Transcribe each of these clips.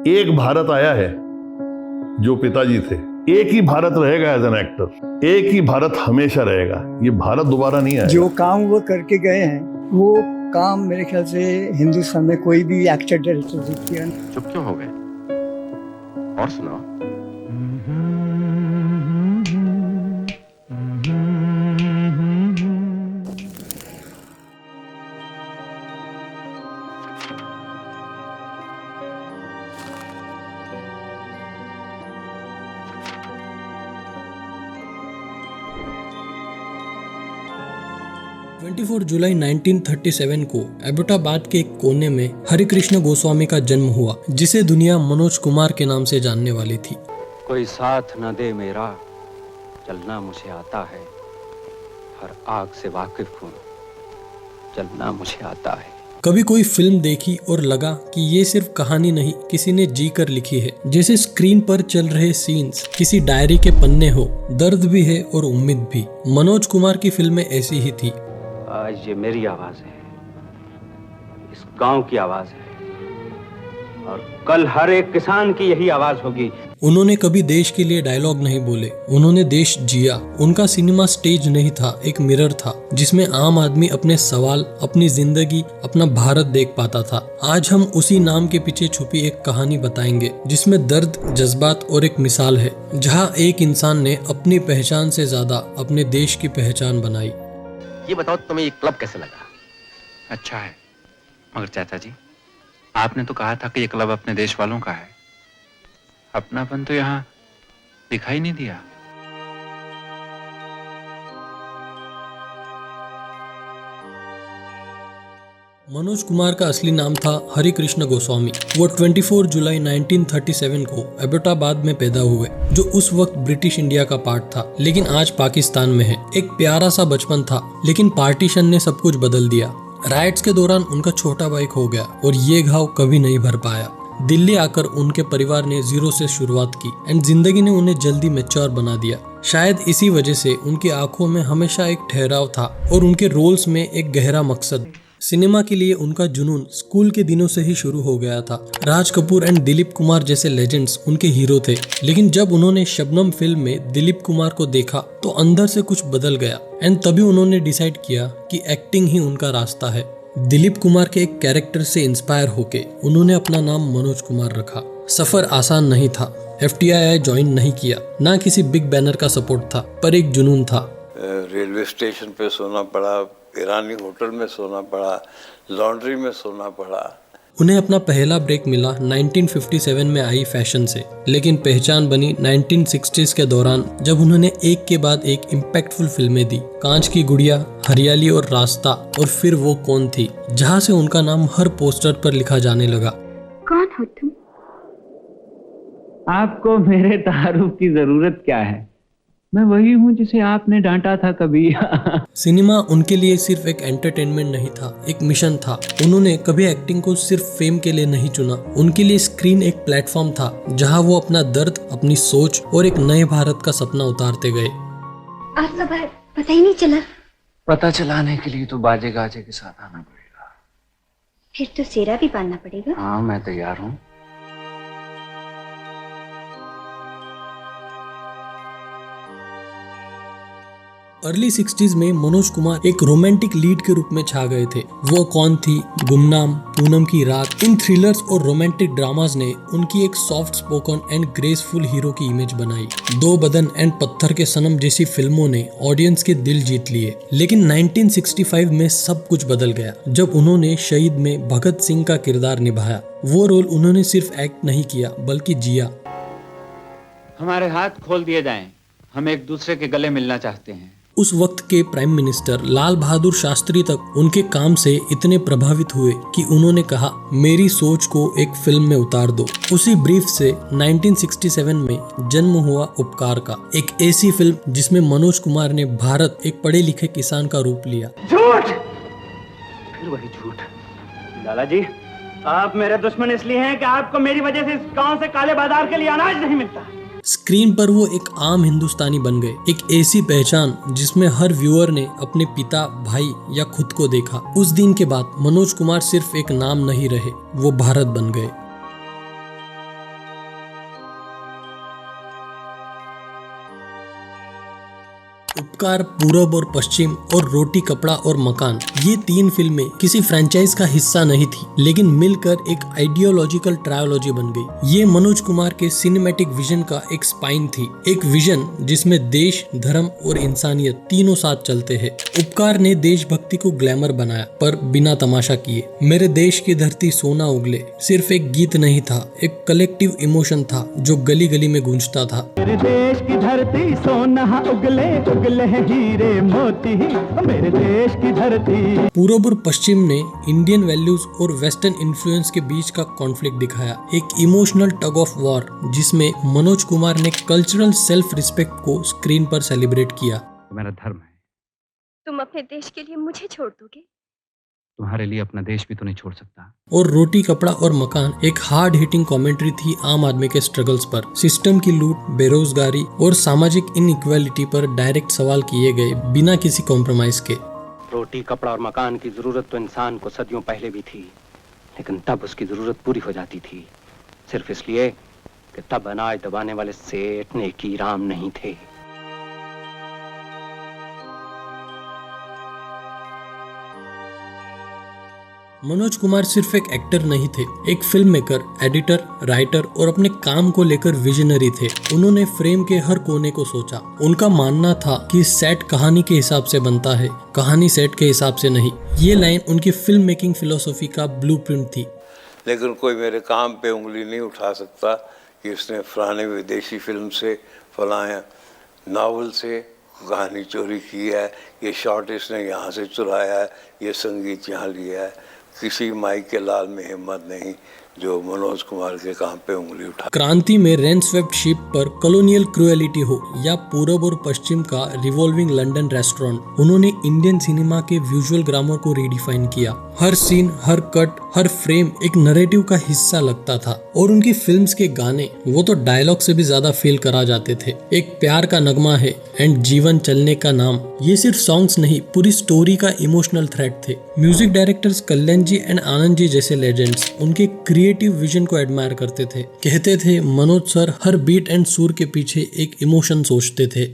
एक भारत आया है जो पिताजी थे, एक ही भारत रहेगा एज एन एक्टर, एक ही भारत हमेशा रहेगा। ये भारत दोबारा नहीं आएगा। जो काम वो करके गए हैं वो काम मेरे ख्याल से हिंदुस्तान में कोई भी एक्टर डायरेक्टर किया नहीं। चुप क्यों हो गए? और सुनाओ। जुलाई 1937 को एबटाबाद के एक कोने में हरिकृष्ण गोस्वामी का जन्म हुआ, जिसे दुनिया मनोज कुमार के नाम से जानने वाली थी। कोई साथ न दे मेरा, चलना मुझे आता है, हर आग से वाकिफ हूँ, चलना मुझे आता है। कभी कोई फिल्म देखी और लगा कि ये सिर्फ कहानी नहीं, किसी ने जी कर लिखी है। जैसे स्क्रीन पर चल रहे सीन्स किसी डायरी के पन्ने हो, दर्द भी है और उम्मीद भी। मनोज कुमार की फिल्में ऐसी ही थी। आज ये मेरी आवाज है, इस गांव की आवाज है, और कल हर एक किसान की यही आवाज होगी। उन्होंने कभी देश के लिए डायलॉग नहीं बोले, उन्होंने देश जिया। उनका सिनेमा स्टेज नहीं था, एक मिरर था जिसमें आम आदमी अपने सवाल, अपनी जिंदगी, अपना भारत देख पाता था। आज हम उसी नाम के पीछे छुपी एक कहानी बताएंगे, जिसमें दर्द, जज्बात और एक मिसाल है, जहाँ एक इंसान ने अपनी पहचान से ज्यादा अपने देश की पहचान बनाई। ये बताओ तुम्हें ये क्लब कैसे लगा? अच्छा है, मगर चाचा जी आपने तो कहा था कि ये क्लब अपने देश वालों का है। अपनापन तो यहाँ दिखाई नहीं दिया। मनोज कुमार का असली नाम था हरिकृष्ण गोस्वामी। वो 24 जुलाई 1937 को एबटाबाद में पैदा हुए, जो उस वक्त ब्रिटिश इंडिया का पार्ट था, लेकिन आज पाकिस्तान में है। एक प्यारा सा बचपन था, लेकिन पार्टीशन ने सब कुछ बदल दिया। राइट्स के दौरान उनका छोटा भाई खो गया और ये घाव कभी नहीं भर पाया। दिल्ली आकर उनके परिवार ने जीरो से शुरुआत की एंड जिंदगी ने उन्हें जल्दी मैच्योर बना दिया। शायद इसी वजह से उनकी आंखों में हमेशा एक ठहराव था और उनके रोल्स में एक गहरा मकसद। सिनेमा के लिए उनका जुनून स्कूल के दिनों से ही शुरू हो गया था। राज कपूर एंड दिलीप कुमार जैसे लेजेंड्स उनके हीरो थे, लेकिन जब उन्होंने शबनम फिल्म में दिलीप कुमार को देखा तो अंदर से कुछ बदल गया एंड तभी उन्होंने डिसाइड किया कि एक्टिंग ही उनका रास्ता है। दिलीप कुमार के एक कैरेक्टर से इंस्पायर होके उन्होंने अपना नाम मनोज कुमार रखा। सफर आसान नहीं था, FTII ज्वाइन नहीं किया, ना किसी बिग बैनर का सपोर्ट था, पर एक जुनून था। रेलवे स्टेशन पे सोना पड़ा, ईरानी होटल में सोना पड़ा, लॉन्ड्री में सोना पड़ा। उन्हें अपना पहला ब्रेक मिला 1957 में आई फैशन से, लेकिन पहचान बनी 1960s के दौरान, जब उन्होंने एक के बाद एक इम्पैक्टफुल फिल्में दी। कांच की गुड़िया, हरियाली और रास्ता, और फिर वो कौन थी, जहां से उनका नाम हर पोस्टर पर लिखा जाने लगा। कौन हो तुम? आपको मेरे तारुफ की जरूरत क्या है? मैं वही हूँ जिसे आपने डांटा था कभी। सिनेमा उनके लिए सिर्फ एक एंटरटेनमेंट नहीं था, एक मिशन था। उन्होंने कभी एक्टिंग को सिर्फ फेम के लिए नहीं चुना। उनके लिए स्क्रीन एक प्लेटफॉर्म था जहां वो अपना दर्द, अपनी सोच और एक नए भारत का सपना उतारते गए। आपका बात पता ही नहीं चला। पता चलाने के लिए तो बाजे गाजे के साथ आना पड़ेगा। फिर तो सेरा भी बांधना पड़ेगा। हाँ, मैं तैयार हूँ। अर्ली 60s में मनोज कुमार एक रोमांटिक लीड के रूप में छा गए थे। वो कौन थी, गुमनाम, पूनम की रात, इन थ्रिलर्स और रोमांटिक ड्रामास ने उनकी एक soft spoken and graceful hero की इमेज बनाई। दो बदन एंड पत्थर के सनम जैसी फिल्मों ने ऑडियंस के दिल जीत लिए। लेकिन 1965 में सब कुछ बदल गया, जब उन्होंने शहीद में भगत सिंह का किरदार निभाया। वो रोल उन्होंने सिर्फ एक्ट नहीं किया, बल्कि जिया। हमारे हाथ खोल दिए जाएं, हम एक दूसरे के गले मिलना चाहते हैं। उस वक्त के प्राइम मिनिस्टर लाल बहादुर शास्त्री तक उनके काम से इतने प्रभावित हुए कि उन्होंने कहा, मेरी सोच को एक फिल्म में उतार दो। उसी ब्रीफ से 1967 में जन्म हुआ उपकार का, एक ऐसी फिल्म जिसमें मनोज कुमार ने भारत, एक पढ़े लिखे किसान का रूप लिया। झूठ, फिर वही झूठ। लाला जी, आप मेरे दुश्मन इसलिए हैं कि आपको मेरी वजह से इस गांव से काले बाजार के लिए अनाज नहीं मिलता। स्क्रीन पर वो एक आम हिंदुस्तानी बन गए, एक ऐसी पहचान जिसमें हर व्यूअर ने अपने पिता, भाई या खुद को देखा। उस दिन के बाद मनोज कुमार सिर्फ एक नाम नहीं रहे, वो भारत बन गए। उपकार, पूरब और पश्चिम और रोटी कपड़ा और मकान, ये 3 फिल्में किसी फ्रेंचाइज का हिस्सा नहीं थी, लेकिन मिलकर एक आइडियोलॉजिकल ट्रायोलॉजी बन गई। ये मनोज कुमार के सिनेमैटिक विजन का एक स्पाइन थी, एक विजन जिसमें देश, धर्म और इंसानियत तीनों साथ चलते हैं। उपकार ने देशभक्ति को ग्लैमर बनाया, पर बिना तमाशा किए। मेरे देश की धरती सोना उगले सिर्फ एक गीत नहीं था, एक कलेक्टिव इमोशन था जो गली गली में गूंजता था। मेरे देश की धरती सोना उगले उगले हीरे मोती, मेरे देश की धरती। पूरब और पश्चिम ने इंडियन वैल्यूज और वेस्टर्न इन्फ्लुएंस के बीच का कॉन्फ्लिक्ट दिखाया, एक इमोशनल टग ऑफ वॉर जिसमें मनोज कुमार ने कल्चरल सेल्फ रिस्पेक्ट को स्क्रीन पर सेलिब्रेट किया। मेरा धर्म है। तुम अपने देश के लिए मुझे छोड़ दोगे? तुम्हारे लिए अपना देश भी तो नहीं छोड़ सकता। और रोटी कपड़ा और मकान एक हार्ड हिटिंग कमेंट्री थी आम आदमी के स्ट्रगल्स पर, सिस्टम की लूट, बेरोजगारी और सामाजिक इनइक्वालिटी पर डायरेक्ट सवाल किए गए बिना किसी कॉम्प्रोमाइज के। रोटी कपड़ा और मकान की जरूरत तो इंसान को सदियों पहले भी थी, लेकिन तब उसकी जरूरत पूरी हो जाती थी सिर्फ इसलिए कि तब अनाज दबाने वाले सेठ नेकी राम नहीं थे। मनोज कुमार सिर्फ एक एक्टर नहीं थे, एक फिल्म मेकर, एडिटर, राइटर और अपने काम को लेकर विजनरी थे। उन्होंने फ्रेम के हर कोने को सोचा। उनका मानना था कि सेट कहानी के हिसाब से बनता है, कहानी सेट के हिसाब से नहीं। ये लाइन उनकी फिल्म मेकिंग फिलोसॉफी का ब्लूप्रिंट थी। लेकिन कोई मेरे काम पे उंगली नहीं उठा सकता कि इसने फलाने विदेशी फिल्म से, फलाने नावल से कहानी चोरी की है, ये शॉट इसने यहाँ से चुराया है, ये संगीत यहाँ लिया है। किसी माइक के लाल में हिम्मत नहीं जो मनोज कुमार के काम पे उंगली उठा। क्रांति में रेन स्वेप्ट शिप पर कॉलोनियल क्रूएलिटी हो या पूरब और पश्चिम का रिवॉल्विंग लंदन रेस्टोरेंट, उन्होंने इंडियन सिनेमा के विजुअल ग्रामर को रीडिफाइन किया। हर सीन, हर कट, हर फ्रेम एक नैरेटिव का हिस्सा लगता था और उनकी फिल्म्स के गाने वो तो डायलॉग से भी ज्यादा फील करा जाते थे। एक प्यार का नगमा है एंड जीवन चलने का नाम, ये सिर्फ सॉन्ग्स नहीं, पूरी स्टोरी का इमोशनल थ्रेड थे। Music directors Kalyan ji and Anand ji जैसे लेजेंड्स उनके क्रिएटिव विजन को एडमायर करते थे। कहते थे मनोज सर हर बीट एंड सुर के पीछे एक इमोशन सोचते थे।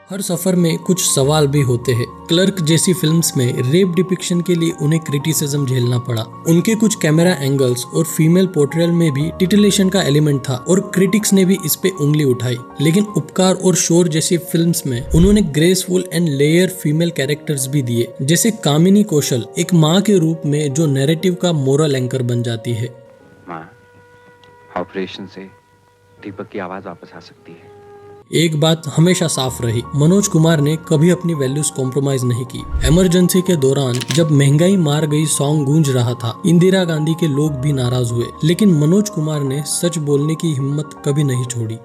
हर सफर में कुछ सवाल भी होते हैं। क्लर्क जैसी फिल्म्स में रेप डिपिक्शन के लिए उन्हें क्रिटिसिज्म झेलना पड़ा। उनके कुछ कैमरा एंगल्स और फीमेल पोर्ट्रेयल में भी टिटिलेशन का एलिमेंट था और क्रिटिक्स ने भी इस पे उंगली उठाई। लेकिन उपकार और शोर जैसी फिल्म्स में उन्होंने graceful and layer female characters भी दिए, जैसे कामिनी कौशल एक माँ के रूप में जो नैरेटिव का मोरल एंकर बन जाती है। माँ, ऑपरेशन से दीपक की आवाज वापस आ सकती है। एक बात हमेशा साफ रही, मनोज कुमार ने कभी अपनी वैल्यूज कॉम्प्रोमाइज नहीं की। इमरजेंसी के दौरान जब महंगाई मार गई सॉन्ग गूंज रहा था, इंदिरा गांधी के लोग भी नाराज हुए, लेकिन मनोज कुमार ने सच बोलने की हिम्मत कभी नहीं छोड़ी।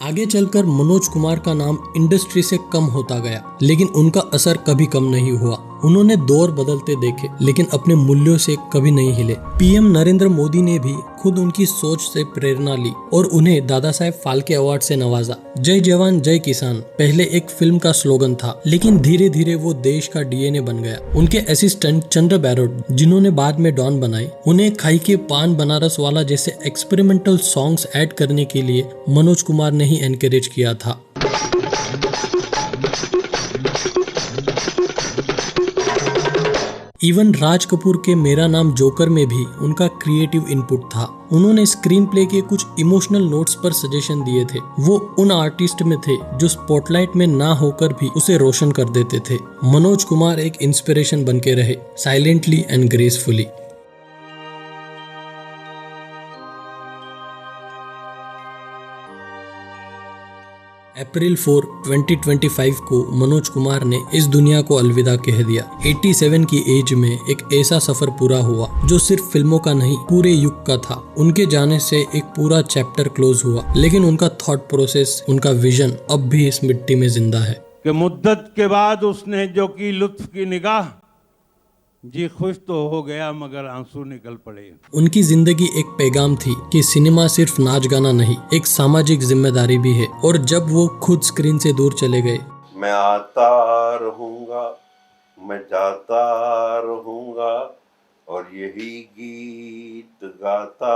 आगे चलकर मनोज कुमार का नाम इंडस्ट्री से कम होता गया, लेकिन उनका असर कभी कम नहीं हुआ। उन्होंने दौर बदलते देखे, लेकिन अपने मूल्यों से कभी नहीं हिले। पीएम नरेंद्र मोदी ने भी खुद उनकी सोच से प्रेरणा ली और उन्हें दादा साहेब फाल्के अवार्ड से नवाजा। जय जवान जय किसान पहले एक फिल्म का स्लोगन था, लेकिन धीरे धीरे वो देश का डीएनए बन गया। उनके असिस्टेंट चंद्र बैरोड, जिन्होंने बाद में डॉन बनाई, उन्हें खाई के पान बनारस वाला जैसे एक्सपेरिमेंटल सॉन्ग्स ऐड करने के लिए मनोज कुमार ने ही एनकरेज किया था। इवन राज कपूर के मेरा नाम जोकर में भी उनका क्रिएटिव इनपुट था। उन्होंने स्क्रीन प्ले के कुछ इमोशनल नोट्स पर सजेशन दिए थे। वो उन आर्टिस्ट में थे जो स्पॉटलाइट में ना होकर भी उसे रोशन कर देते थे। मनोज कुमार एक इंस्पिरेशन बनके रहे, साइलेंटली एंड ग्रेसफुली। अप्रैल 4, 2025 को मनोज कुमार ने इस दुनिया को अलविदा कह दिया। 87 की एज में एक ऐसा सफर पूरा हुआ जो सिर्फ फिल्मों का नहीं, पूरे युग का था। उनके जाने से एक पूरा चैप्टर क्लोज हुआ, लेकिन उनका थॉट प्रोसेस, उनका विजन अब भी इस मिट्टी में जिंदा है। कि मुद्दत के बाद उसने जो की लुत्फ की निगाह, जी खुश तो हो गया मगर आंसू निकल पड़े। उनकी जिंदगी एक पैगाम थी कि सिनेमा सिर्फ नाच गाना नहीं, एक सामाजिक जिम्मेदारी भी है। और जब वो खुद स्क्रीन से दूर चले गए, मैं आता रहूँगा, मैं जाता रहूँगा और यही गीत गाता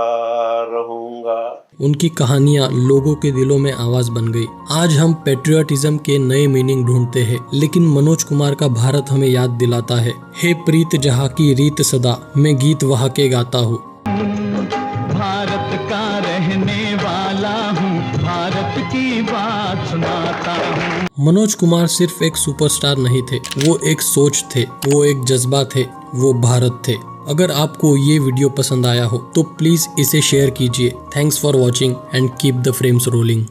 रहूँगा। उनकी कहानियां लोगों के दिलों में आवाज बन गई। आज हम पेट्रियटिज्म के नए मीनिंग ढूंढते हैं, लेकिन मनोज कुमार का भारत हमें याद दिलाता है, हे प्रीत जहाँ की रीत सदा, मैं गीत वहाँ के गाता हूँ। भारत का रहने वाला हूँ, भारत की बात सुनाता हूँ। मनोज कुमार सिर्फ एक सुपरस्टार नहीं थे, वो एक सोच थे, वो एक जज्बा थे, वो भारत थे। अगर आपको ये वीडियो पसंद आया हो तो प्लीज इसे शेयर कीजिए। Thanks for watching and keep the frames rolling.